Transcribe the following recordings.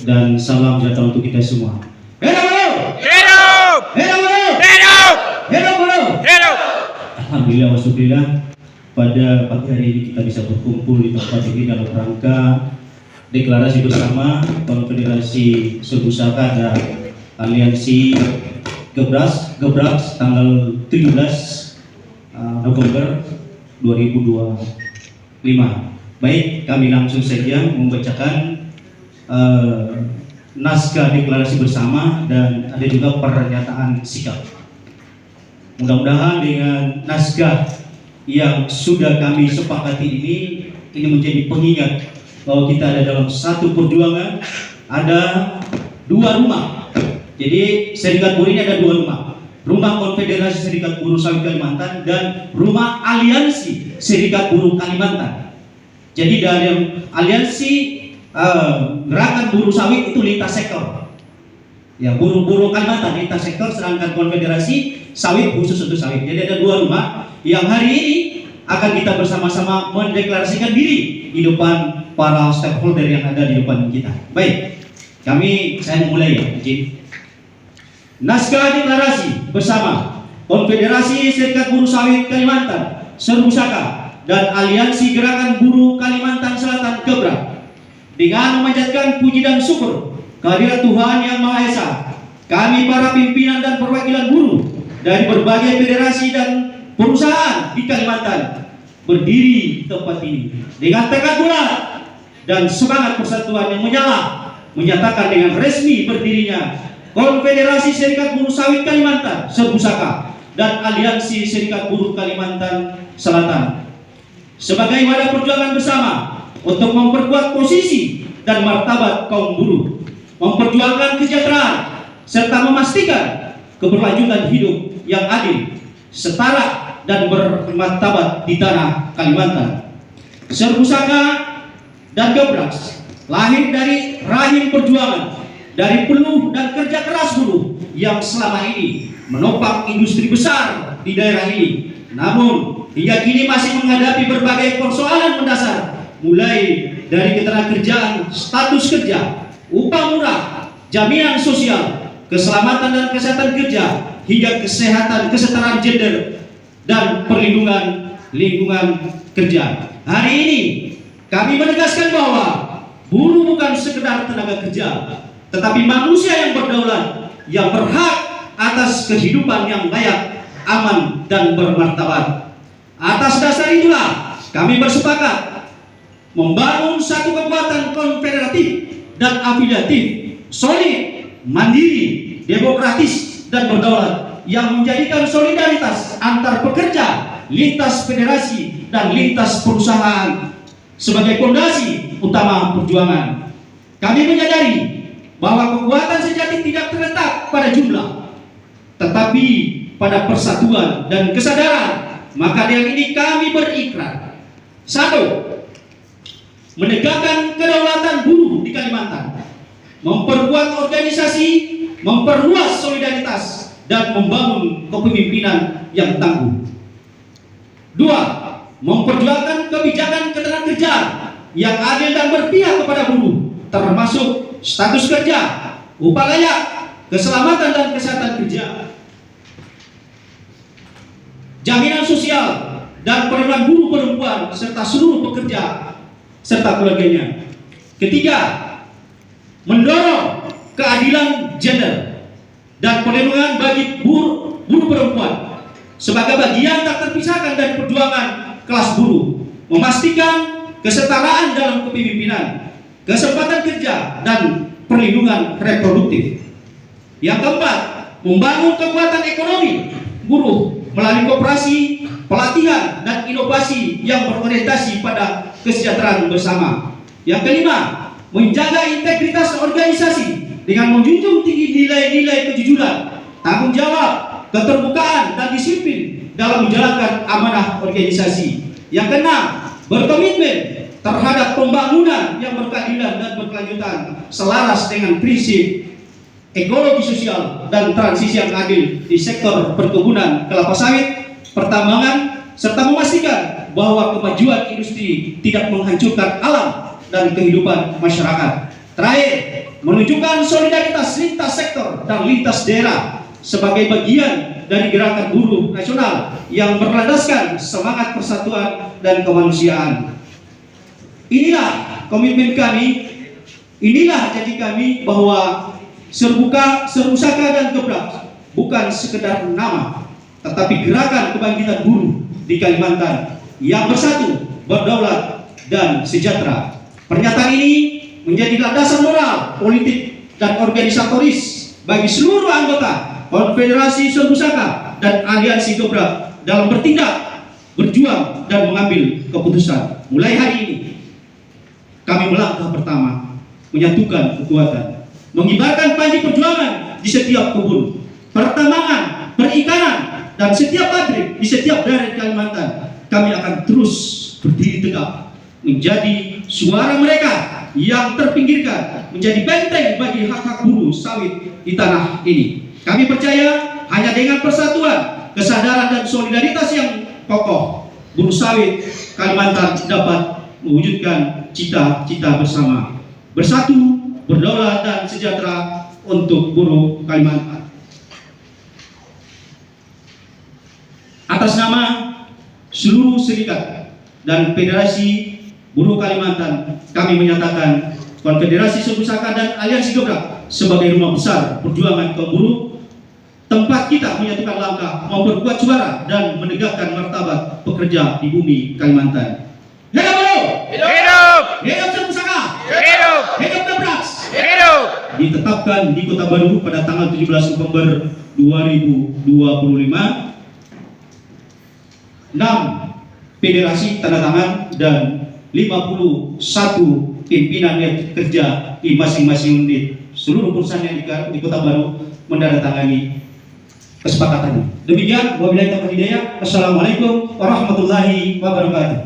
dan salam sejahtera untuk kita semua. Hidup! Hidup! Hidup! Hidup! Hidup! Hidup! Alhamdulillah wa syukurillah, pada pagi hari ini kita bisa berkumpul di tempat ini dalam rangka deklarasi bersama Konfederasi Serbusaka dan Aliansi Gebras tanggal 17 November 2025. Baik, kami langsung saja membacakan naskah deklarasi bersama dan ada juga pernyataan sikap. Mudah-mudahan dengan naskah yang sudah kami sepakati ini menjadi pengingat bahwa kita ada dalam satu perjuangan, ada dua rumah. Jadi Serikat Buruh ini ada dua rumah. Rumah Konfederasi Serikat Buruh Sawit Kalimantan dan rumah Aliansi Serikat Buruh Kalimantan. Jadi dari Aliansi Gerakan Buruh Sawit itu lintas sektor. Ya, buruh Kalimantan lintas sektor, sedangkan Konfederasi Sawit khusus untuk sawit. Jadi ada dua rumah yang hari ini akan kita bersama-sama mendeklarasikan diri di depan para stakeholder yang ada di depan kita. Baik, saya mulai ya, izin. Naskah deklarasi bersama Konfederasi Serikat Buruh Sawit Kalimantan Serbusaka dan Aliansi Gerakan Buruh Kalimantan Selatan Gebrak, dengan memanjatkan puji dan syukur kehadirat Tuhan Yang Maha Esa, kami para pimpinan dan perwakilan buruh dari berbagai federasi dan perusahaan di Kalimantan berdiri di tempat ini dengan tekad bulat dan semangat persatuan yang menyala, menyatakan dengan resmi berdirinya Konfederasi Serikat Buruh Sawit Kalimantan Serbusaka dan Aliansi Serikat Buruh Kalimantan Selatan sebagai wadah perjuangan bersama untuk memperkuat posisi dan martabat kaum buruh, memperjuangkan kesejahteraan serta memastikan keberlanjutan hidup yang adil, setara dan bermartabat di tanah Kalimantan. Serbusaka dan Gebrak lahir dari rahim perjuangan, dari peluh dan kerja keras buruh yang selama ini menopang industri besar di daerah ini, namun hingga kini masih menghadapi berbagai persoalan mendasar, mulai dari ketenagakerjaan, status kerja, upah murah, jaminan sosial, keselamatan dan kesehatan kerja, hingga kesehatan, kesetaraan gender, dan perlindungan lingkungan kerja. Hari ini kami menegaskan bahwa buruh bukan sekedar tenaga kerja, tetapi manusia yang berdaulat, yang berhak atas kehidupan yang layak, aman, dan bermartabat. Atas dasar itulah kami bersepakat membangun satu kekuatan konfederatif dan afiliatif, solid, mandiri, demokratis, dan berdaulat yang menjadikan solidaritas antar pekerja, lintas federasi, dan lintas perusahaan sebagai fondasi utama perjuangan. Kami menyadari bahwa kekuatan sejati tidak terletak pada jumlah, tetapi pada persatuan dan kesadaran. Maka dari ini kami berikrar: satu, menegakkan kedaulatan buruh di Kalimantan, memperkuat organisasi, memperluas solidaritas, dan membangun kepemimpinan yang tangguh. Dua, memperjuangkan kebijakan ketenagakerjaan yang adil dan berpihak kepada buruh, termasuk status kerja, upah layak, keselamatan dan kesehatan kerja, jaminan sosial, dan perlindungan buruh perempuan serta seluruh pekerja serta keluarganya. Ketiga, mendorong keadilan gender dan perlindungan bagi buruh perempuan sebagai bagian tak terpisahkan dari perjuangan kelas buruh, memastikan kesetaraan dalam kepemimpinan, kesempatan kerja, dan perlindungan reproduktif. Yang keempat, membangun kekuatan ekonomi buruh melalui koperasi, pelatihan, dan inovasi yang berorientasi pada kesejahteraan bersama. Yang kelima, menjaga integritas organisasi dengan menjunjung tinggi nilai-nilai kejujuran, tanggung jawab, keterbukaan, dan disiplin dalam menjalankan amanah organisasi. Yang keenam, berkomitmen terhadap pembangunan yang berkeadilan dan berkelanjutan selaras dengan prinsip ekologi sosial dan transisi yang adil di sektor perkebunan kelapa sawit, pertambangan, serta memastikan bahwa kemajuan industri tidak menghancurkan alam dan kehidupan masyarakat. Terakhir, menunjukkan solidaritas lintas sektor dan lintas daerah sebagai bagian dari gerakan buruh nasional yang berlandaskan semangat persatuan dan kemanusiaan. Inilah komitmen kami, inilah janji kami bahwa Serbusaka dan Gebrak bukan sekedar nama, tetapi gerakan kebangkitan buruh di Kalimantan yang bersatu, berdaulat, dan sejahtera. Pernyataan ini menjadi landasan moral, politik, dan organisatoris bagi seluruh anggota Konfederasi Serbusaka dan Aliansi Gebrak dalam bertindak, berjuang, dan mengambil keputusan. Mulai hari ini, kami melangkah pertama, menyatukan kekuatan, mengibarkan panji perjuangan di setiap kebun, pertambangan, perikanan, dan setiap pabrik di setiap daerah di Kalimantan. Kami akan terus berdiri tegak, menjadi suara mereka yang terpinggirkan, menjadi benteng bagi hak-hak buruh sawit di tanah ini. Kami percaya hanya dengan persatuan, kesadaran, dan solidaritas yang kokoh, buruh sawit Kalimantan dapat mewujudkan cita-cita bersama, bersatu, berdaulat, dan sejahtera untuk buruh Kalimantan. Atas nama seluruh serikat dan Federasi Buruh Kalimantan, kami menyatakan Konfederasi Serbusaka dan Aliansi Gebrak sebagai rumah besar perjuangan kaum buruh, tempat kita menyatukan langkah, memperkuat suara, dan menegakkan martabat pekerja di bumi Kalimantan. Hidup buruh! Hidup! Hidup Serbusaka! Hidup! Hidup Gebrak! Hidup! Ditetapkan di Kota Baru pada tanggal 17 November 2025. 6 federasi tanda tangan dan 51 pimpinan kerja di masing-masing unit seluruh perusahaan yang di Kota Baru menandatangani kesepakatan. Demikian, wabillahi taufiq wal hidayah. Assalamualaikum warahmatullahi wabarakatuh.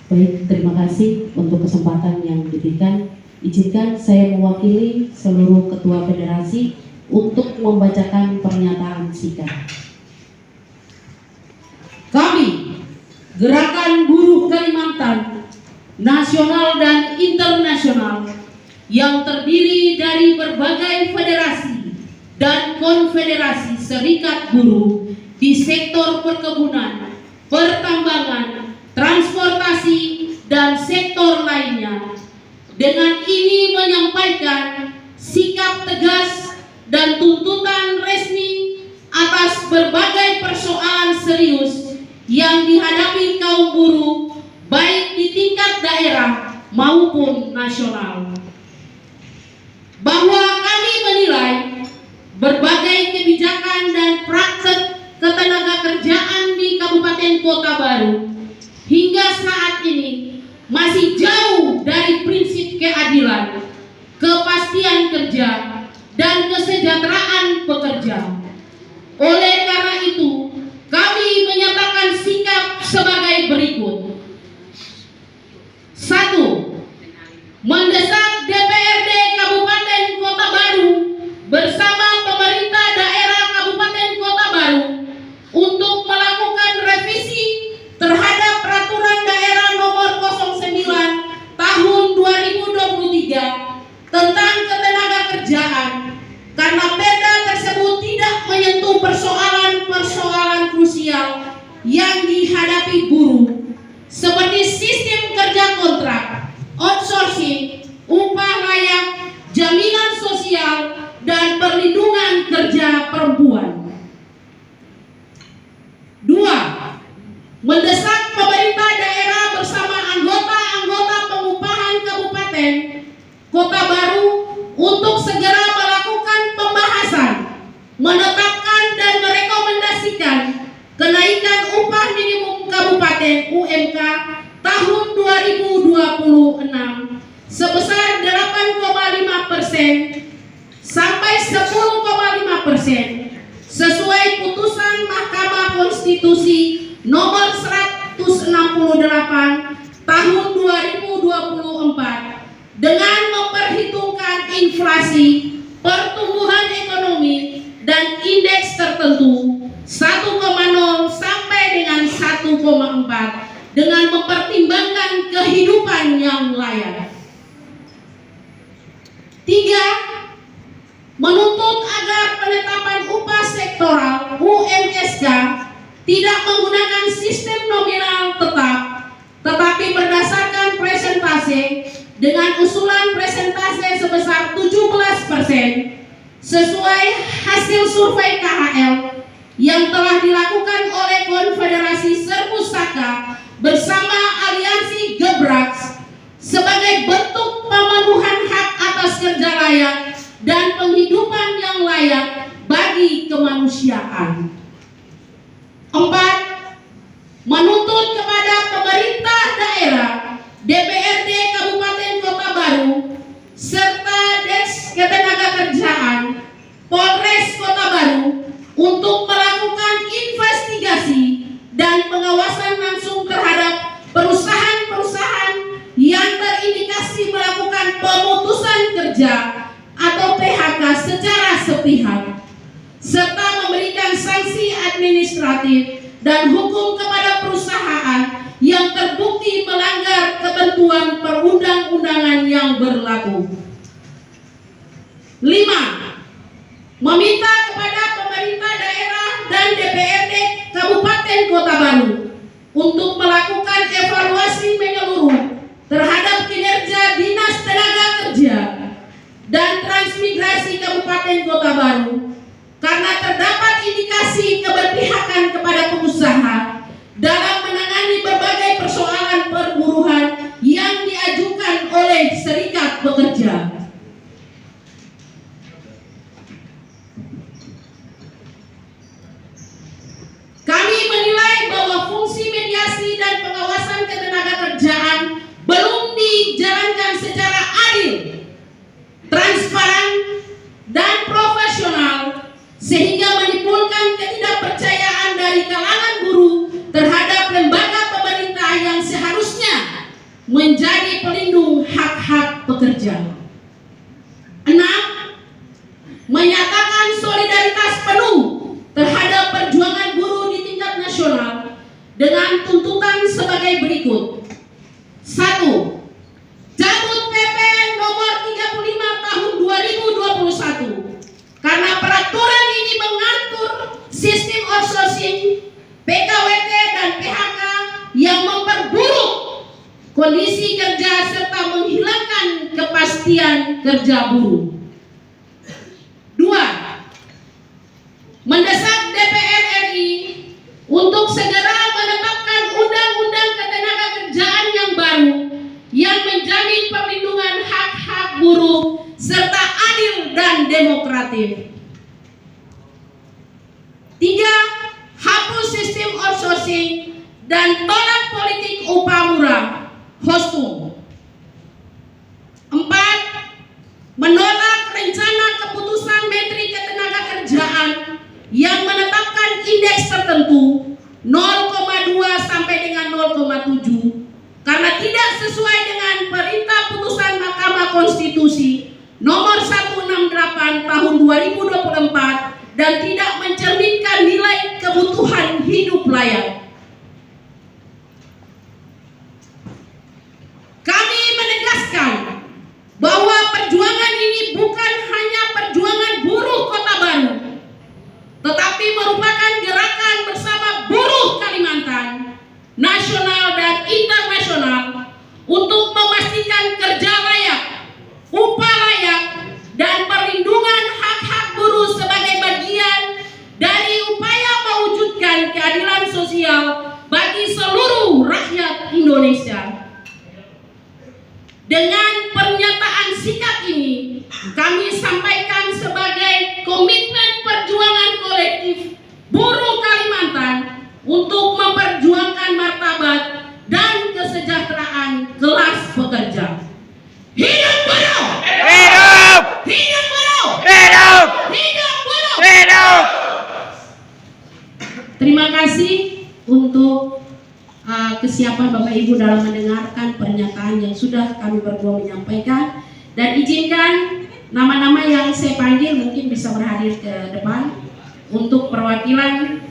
Baik, terima kasih untuk kesempatan yang diberikan. Izinkan saya mewakili seluruh ketua federasi untuk membacakan pernyataan sikap. Kami, Gerakan Buruh Kalimantan, nasional dan internasional, yang terdiri dari berbagai federasi dan konfederasi serikat buruh di sektor perkebunan, pertambangan, transportasi, dan sektor lainnya, dengan ini menyampaikan sikap tegas dan tuntutan resmi atas berbagai persoalan serius yang dihadapi kaum buruh baik di tingkat daerah maupun nasional. Bahwa kami menilai berbagai kebijakan dan praktek ketenagakerjaan di Kabupaten Kota Baru hingga saat ini masih jauh dari prinsip keadilan, kepastian kerja, dan kesejahteraan pekerja. Oleh karena itu, kami menyatakan sikap sebagai berikut. 1. Mendesak DPRD Kabupaten Kota Baru bersama pemerintah daerah Kabupaten Kota Baru untuk melakukan revisi terhadap Peraturan Daerah Nomor 09 Tahun 2023 tentang ketenagakerjaan, karena perda tersebut tidak menyentuh persoalan-persoalan krusial yang dihadapi buruh, seperti sistem kerja kontrak, outsourcing, upah layak, jaminan sosial, dan perlindungan kerja perempuan. 2. Mendesak pemerintah daerah bersama anggota-anggota pengupahan Kabupaten Kota Baru untuk segera melakukan pembahasan, menetapkan dan merekomendasikan kenaikan upah minimum kabupaten UMK tahun 2026 sebesar 8,5% sampai 10,5% sesuai putusan Mahkamah Konstitusi nomor 168 tahun 2024 dengan memperhitungkan inflasi, pertumbuhan ekonomi, dan indeks tertentu 1,0 sampai dengan 1,4 dengan mempertimbangkan kehidupan yang layak. 3. Menuntut agar penetapan upah sektoral UMSK tidak menggunakan sistem nominal tetap, tetapi berdasarkan presentase dengan usulan presentase sebesar 17% sesuai hasil survei KHL yang telah dilakukan oleh Konfederasi Serpusaka bersama Aliansi Gebraks sebagai bentuk pemenuhan hak atas kerja layak dan penghidupan yang layak bagi kemanusiaan. 4. Menuntut kepada pemerintah daerah, DPRD Kabupaten Kota Baru, serta Des Ketenagakerjaan, Polres Kota Baru untuk melakukan investigasi dan pengawasan langsung terhadap perusahaan-perusahaan yang terindikasi melakukan pemutusan kerja atau PHK secara sepihak, serta memberikan sanksi administratif dan hukum kepada perusahaan yang terbukti melanggar ketentuan perundang-undangan yang berlaku. 5. Meminta kepada pemerintah daerah dan DPRD Kabupaten Kota Baru untuk melakukan evaluasi menyeluruh terhadap kinerja Dinas Tenaga Kerja dan Transmigrasi Kabupaten Kota Baru karena terdapat indikasi keberpihakan kepada pengusaha dalam menangani berbagai persoalan perburuhan yang diajukan oleh serikat pekerja. Kami menilai bahwa fungsi mediasi dan pengawasan ketenagakerjaan belum dijalankan secara adil, transparan, dan profesional, sehingga menimbulkan ketidakpercayaan dari kalangan buruh terhadap lembaga pemerintah yang seharusnya menjadi pelindung hak-hak pekerja. 6. Menyatakan solidaritas penuh terhadap perjuangan buruh di tingkat nasional dengan tuntutan sebagai berikut. 1. Cabut PP nomor 35 tahun 2021 karena peraturan ini mengatur sistem outsourcing, PKWT dan PHK yang memperburuk kondisi kerja serta menghilangkan kepastian kerja buruh. 2. Mendesak DPR RI untuk segera menetapkan undang-undang ketenagakerjaan yang baru yang menjamin perlindungan hak-hak buruh serta adil dan demokratis. 3. Hapus sistem outsourcing dan tolak politik upah murah (HOSTUM). 4. Menolak rencana keputusan Menteri Ketenagakerjaan yang menetapkan indeks tertentu 0,2 sampai dengan 0,7 karena tidak sesuai dengan perintah putusan Mahkamah Konstitusi nomor 168 tahun 2024 dan tidak mencerminkan nilai kebutuhan hidup layak. Kami menegaskan bahwa perjuangan ini bukan hanya perjuangan buruh Kota Baru, tetapi merupakan gerakan bersama buruh Kalimantan, nasional dan internasional untuk memastikan kerja layak, upah layak, dan perlindungan hak-hak buruh sebagai bagian dari upaya mewujudkan keadilan sosial bagi seluruh rakyat Indonesia. Dengan pernyataan sikap ini, kami sampaikan sebagai komitmen perjuangan kolektif buruh Kalimantan untuk memperjuangkan martabat dan kesejahteraan kelas pekerja. Hidup buruh! Hidup! Hidup buruh! Hidup! Hidup buruh! Hidup! Terima kasih untuk kesiapan Bapak Ibu dalam mendengarkan pernyataan yang sudah kami berdua menyampaikan, dan izinkan nama-nama yang saya panggil mungkin bisa berhadir ke depan untuk perwakilan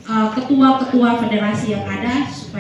ketua-ketua federasi yang ada.